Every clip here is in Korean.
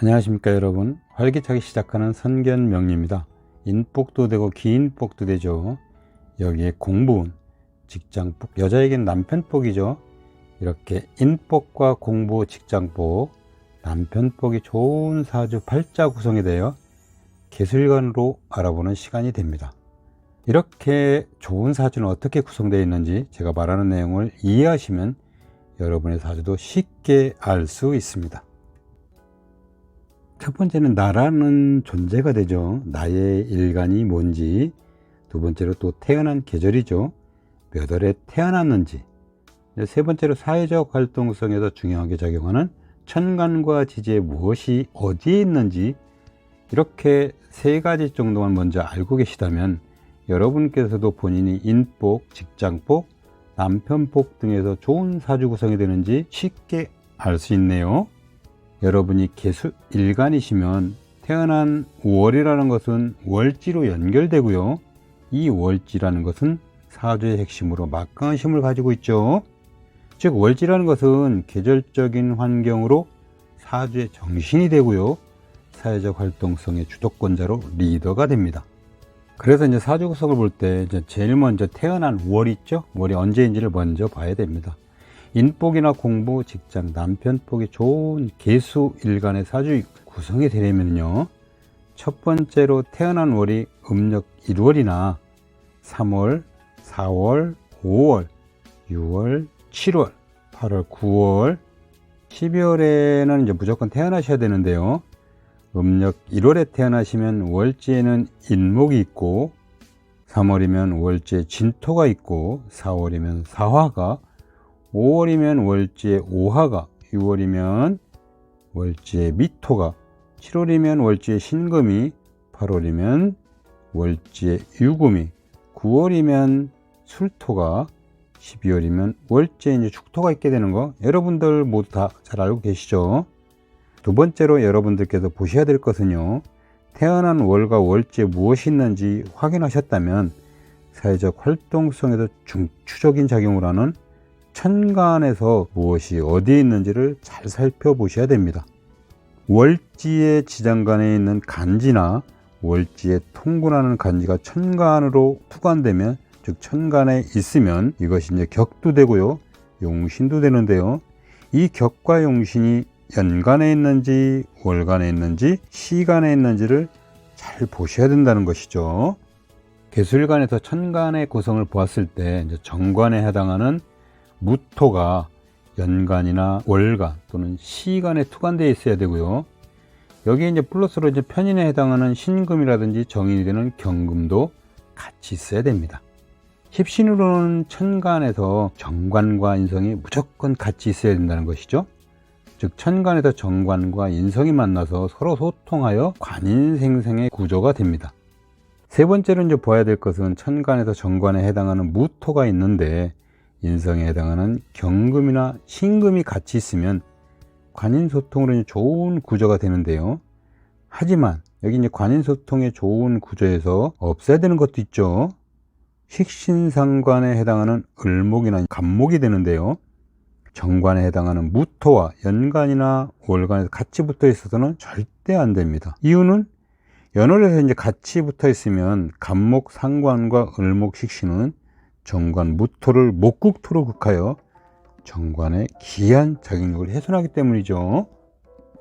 안녕하십니까 여러분. 활기차게 시작하는 선견명리입니다. 인복도 되고 기인복도 되죠. 여기에 공부운, 직장복, 여자에겐 남편복이죠. 이렇게 인복과 공부, 직장복, 남편복이 좋은 사주 팔자 구성이 되어 개술관으로 알아보는 시간이 됩니다. 이렇게 좋은 사주는 어떻게 구성되어 있는지 제가 말하는 내용을 이해하시면 여러분의 사주도 쉽게 알 수 있습니다. 첫 번째는 나라는 존재가 되죠. 나의 일간이 뭔지. 두 번째로 또 태어난 계절이죠. 몇 월에 태어났는지. 세 번째로 사회적 활동성에서 중요하게 작용하는 천간과 지지에 무엇이 어디에 있는지. 이렇게 세 가지 정도만 먼저 알고 계시다면 여러분께서도 본인이 인복, 직장복, 남편복 등에서 좋은 사주 구성이 되는지 쉽게 알 수 있네요. 여러분이 개수 일간이시면 태어난 월이라는 것은 월지로 연결되고요. 이 월지라는 것은 사주의 핵심으로 막강한 힘을 가지고 있죠. 즉 월지라는 것은 계절적인 환경으로 사주의 정신이 되고요. 사회적 활동성의 주도권자로 리더가 됩니다. 그래서 이제 사주 구성을 볼 때 제일 먼저 태어난 월 있죠? 월이 언제인지를 먼저 봐야 됩니다. 인복이나 공부, 직장, 남편복이 좋은 개수 일간의 사주 구성이 되려면요. 첫 번째로 태어난 월이 음력 1월이나 3월, 4월, 5월, 6월, 7월, 8월, 9월, 12월에는 이제 무조건 태어나셔야 되는데요. 음력 1월에 태어나시면 월지에는 인목이 있고 3월이면 월지에 진토가 있고 4월이면 사화가 5월이면 월지에 오화가 6월이면 월지에 미토가 7월이면 월지에 신금이 8월이면 월지에 유금이 9월이면 술토가 12월이면 월지에 이제 축토가 있게 되는 거 여러분들 모두 다 잘 알고 계시죠? 두 번째로 여러분들께서 보셔야 될 것은요. 태어난 월과 월지에 무엇이 있는지 확인하셨다면 사회적 활동성에도 중추적인 작용을 하는 천간에서 무엇이 어디에 있는지를 잘 살펴보셔야 됩니다. 월지의 지장간에 있는 간지나 월지에 통군하는 간지가 천간으로 투관되면 즉 천간에 있으면 이것이 이제 격도 되고요. 용신도 되는데요. 이 격과 용신이 연간에 있는지 월간에 있는지 시간에 있는지를 잘 보셔야 된다는 것이죠. 개술관에서 천간의 구성을 보았을 때 이제 정관에 해당하는 무토가 연간이나 월간 또는 시간에 투관되어 있어야 되고요. 여기에 이제 플러스로 이제 편인에 해당하는 신금이라든지 정인이 되는 경금도 같이 있어야 됩니다. 십신으로는 천간에서 정관과 인성이 무조건 같이 있어야 된다는 것이죠. 즉 천간에서 정관과 인성이 만나서 서로 소통하여 관인생생의 구조가 됩니다. 세 번째로 이제 봐야 될 것은 천간에서 정관에 해당하는 무토가 있는데 인성에 해당하는 경금이나 신금이 같이 있으면 관인소통으로 좋은 구조가 되는데요. 하지만 여기 이제 관인소통의 좋은 구조에서 없어야 되는 것도 있죠. 식신상관에 해당하는 을목이나 간목이 되는데요. 정관에 해당하는 무토와 연간이나 월간에서 같이 붙어 있어서는 절대 안 됩니다. 이유는 연월에서 이제 같이 붙어 있으면 간목 상관과 을목 식신은 정관 무토를 목국토로 극하여 정관의 기한 작용력을 훼손하기 때문이죠.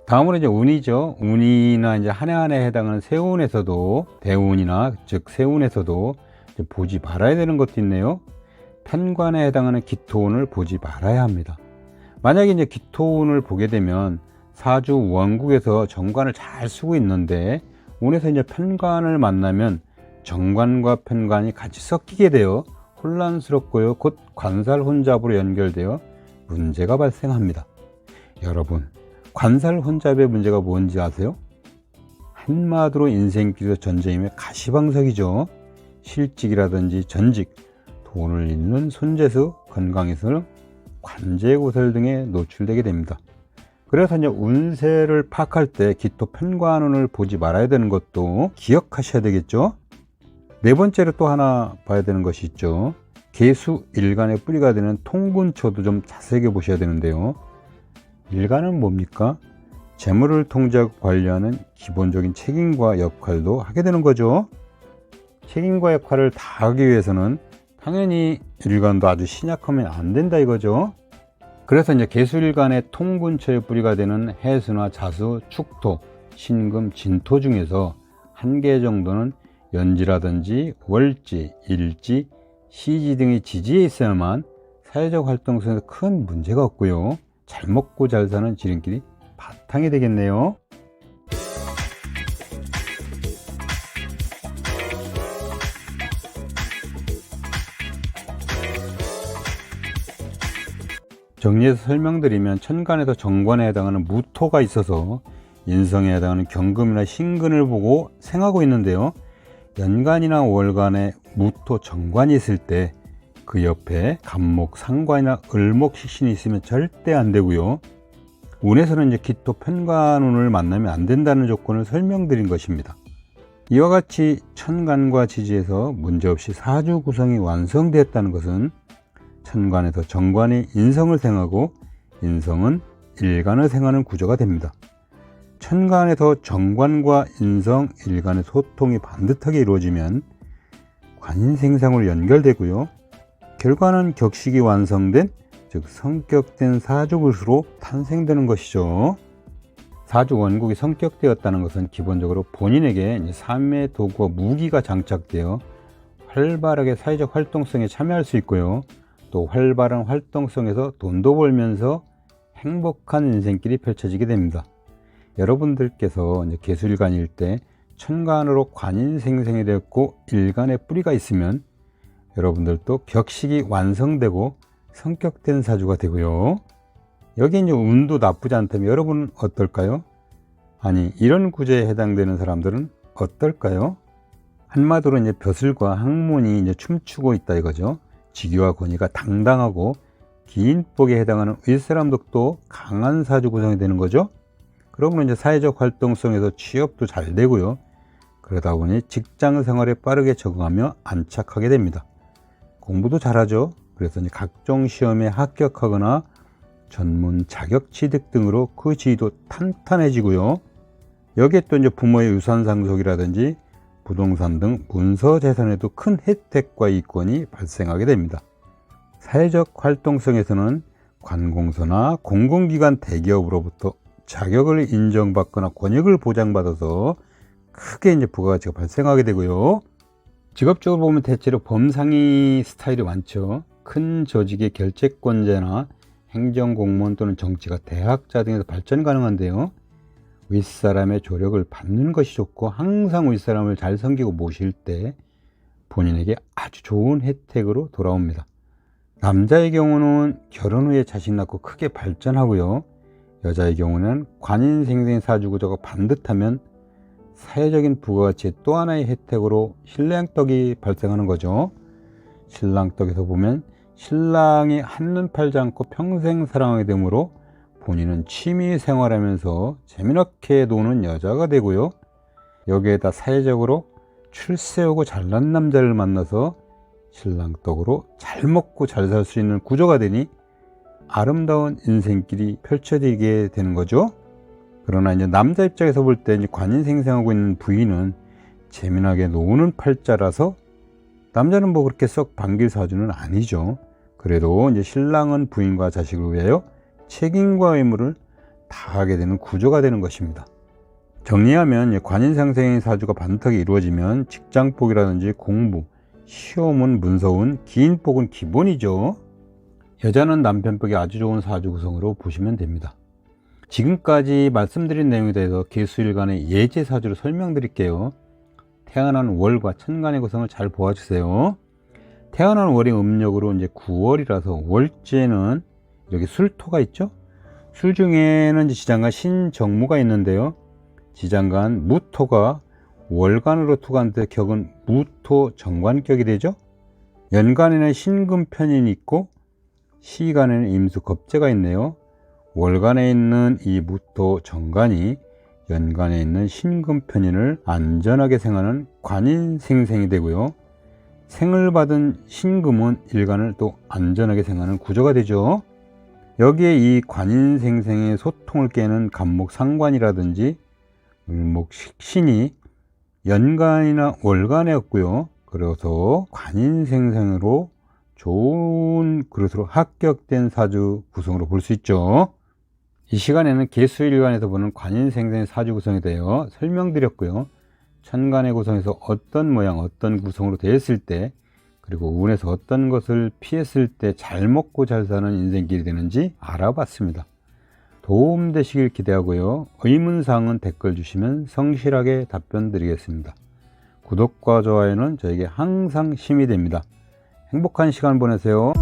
다음으로 이제 운이죠. 운이나 이제 한 해 한 해에 해당하는 세운에서도 대운이나 즉 세운에서도 보지 말아야 되는 것도 있네요. 편관에 해당하는 기토운을 보지 말아야 합니다. 만약에 이제 기토운을 보게 되면 사주 원국에서 정관을 잘 쓰고 있는데 운에서 이제 편관을 만나면 정관과 편관이 같이 섞이게 돼요. 혼란스럽고요. 곧 관살 혼잡으로 연결되어 문제가 발생합니다. 여러분, 관살 혼잡의 문제가 뭔지 아세요? 한마디로 인생길에서 전쟁이며 가시방석이죠. 실직이라든지 전직, 돈을 잃는 손재수, 건강에서는 관제고설 등에 노출되게 됩니다. 그래서 이제 운세를 파악할 때 기토 편관운을 보지 말아야 되는 것도 기억하셔야 되겠죠. 네 번째로 또 하나 봐야 되는 것이 있죠. 개수 일간의 뿌리가 되는 통근초도 좀 자세하게 보셔야 되는데요. 일간은 뭡니까? 재물을 통제하고 관리하는 기본적인 책임과 역할도 하게 되는 거죠. 책임과 역할을 다하기 위해서는 당연히 일간도 아주 신약하면 안 된다 이거죠. 그래서 이제 개수일간의 통근처의 뿌리가 되는 해수나 자수, 축토, 신금, 진토 중에서 한 개 정도는 연지라든지 월지, 일지, 시지 등의 지지에 있어야만 사회적 활동성에서 큰 문제가 없고요. 잘 먹고 잘 사는 지름길이 바탕이 되겠네요. 정리해서 설명드리면 천간에서 정관에 해당하는 무토가 있어서 인성에 해당하는 경금이나 신근을 보고 생하고 있는데요. 연간이나 월간에 무토 정관이 있을 때 그 옆에 간목, 상관이나 을목, 식신이 있으면 절대 안 되고요. 운에서는 이제 기토, 편관운을 만나면 안 된다는 조건을 설명드린 것입니다. 이와 같이 천간과 지지에서 문제없이 사주 구성이 완성되었다는 것은 천간에서 정관이 인성을 생하고 인성은 일간을 생하는 구조가 됩니다. 천간에서 정관과 인성, 일간의 소통이 반듯하게 이루어지면 관인생상으로 연결되고요. 결과는 격식이 완성된, 즉 성격된 사주굿으로 탄생되는 것이죠. 사주 원국이 성격되었다는 것은 기본적으로 본인에게 삶의 도구와 무기가 장착되어 활발하게 사회적 활동성에 참여할 수 있고요. 또 활발한 활동성에서 돈도 벌면서 행복한 인생길이 펼쳐지게 됩니다. 여러분들께서 개수일간일 때 천간으로 관인생생이 되었고 일간에 뿌리가 있으면 여러분들도 격식이 완성되고 성격된 사주가 되고요. 여기 이제 운도 나쁘지 않다면 여러분은 어떨까요? 아니, 이런 구조에 해당되는 사람들은 어떨까요? 한마디로 이제 벼슬과 학문이 이제 춤추고 있다 이거죠. 직위와 권위가 당당하고 긴 복에 해당하는 윗사람덕도 강한 사주 구성이 되는 거죠. 그러면 이제 사회적 활동성에서 취업도 잘 되고요. 그러다 보니 직장 생활에 빠르게 적응하며 안착하게 됩니다. 공부도 잘하죠. 그래서 이제 각종 시험에 합격하거나 전문 자격 취득 등으로 그 지위도 탄탄해지고요. 여기에 또 이제 부모의 유산 상속이라든지 부동산 등 문서 재산에도 큰 혜택과 이권이 발생하게 됩니다. 사회적 활동성에서는 관공서나 공공기관 대기업으로부터 자격을 인정받거나 권익을 보장받아서 크게 이제 부가가치가 발생하게 되고요. 직업적으로 보면 대체로 범상의 스타일이 많죠. 큰 조직의 결재권자나 행정공무원 또는 정치가 대학자 등에서 발전 가능한데요. 윗사람의 조력을 받는 것이 좋고 항상 윗사람을 잘 섬기고 모실 때 본인에게 아주 좋은 혜택으로 돌아옵니다. 남자의 경우는 결혼 후에 자식 낳고 크게 발전하고요. 여자의 경우는 관인생생 사주구조가 반듯하면 사회적인 부가가치의 또 하나의 혜택으로 신랑떡이 발생하는 거죠. 신랑떡에서 보면 신랑이 한눈 팔지 않고 평생 사랑하게 되므로 본인은 취미 생활하면서 재미나게 노는 여자가 되고요. 여기에다 사회적으로 출세하고 잘난 남자를 만나서 신랑떡으로 잘 먹고 잘 살 수 있는 구조가 되니 아름다운 인생길이 펼쳐지게 되는 거죠. 그러나 이제 남자 입장에서 볼 때 관인생생하고 있는 부인은 재미나게 노는 팔자라서 남자는 뭐 그렇게 썩 반길 사주는 아니죠. 그래도 이제 신랑은 부인과 자식을 위하여 책임과 의무를 다하게 되는 구조가 되는 것입니다. 정리하면 관인상생의 사주가 반듯하게 이루어지면 직장복이라든지 공부, 시험은 문서운, 긴 복은 기본이죠. 여자는 남편복이 아주 좋은 사주 구성으로 보시면 됩니다. 지금까지 말씀드린 내용에 대해서 개수일간의 예제 사주를 설명드릴게요. 태어난 월과 천간의 구성을 잘 보아주세요. 태어난 월이 음력으로 이제 9월이라서 월지에는 이렇게 술토가 있죠. 술 중에는 이제 지장간 신정무가 있는데요. 지장간 무토가 월간으로 투관돼 격은 무토 정관격이 되죠. 연간에는 신금편인이 있고 시간에는 임수 겁재가 있네요. 월간에 있는 이 무토 정관이 연간에 있는 신금편인을 안전하게 생하는 관인생생이 되고요. 생을 받은 신금은 일간을 또 안전하게 생하는 구조가 되죠. 여기에 이 관인생생의 소통을 깨는 간목 상관이라든지 을목 식신이 연간이나 월간이었고요. 그래서 관인생생으로 좋은 그릇으로 합격된 사주 구성으로 볼 수 있죠. 이 시간에는 개수일간에서 보는 관인생생의 사주 구성에 대해 설명드렸고요. 천간의 구성에서 어떤 모양, 어떤 구성으로 되었을 때, 그리고 운에서 어떤 것을 피했을 때 잘 먹고 잘 사는 인생길이 되는지 알아봤습니다. 도움되시길 기대하고요. 의문사항은 댓글 주시면 성실하게 답변 드리겠습니다. 구독과 좋아요는 저에게 항상 힘이 됩니다. 행복한 시간 보내세요.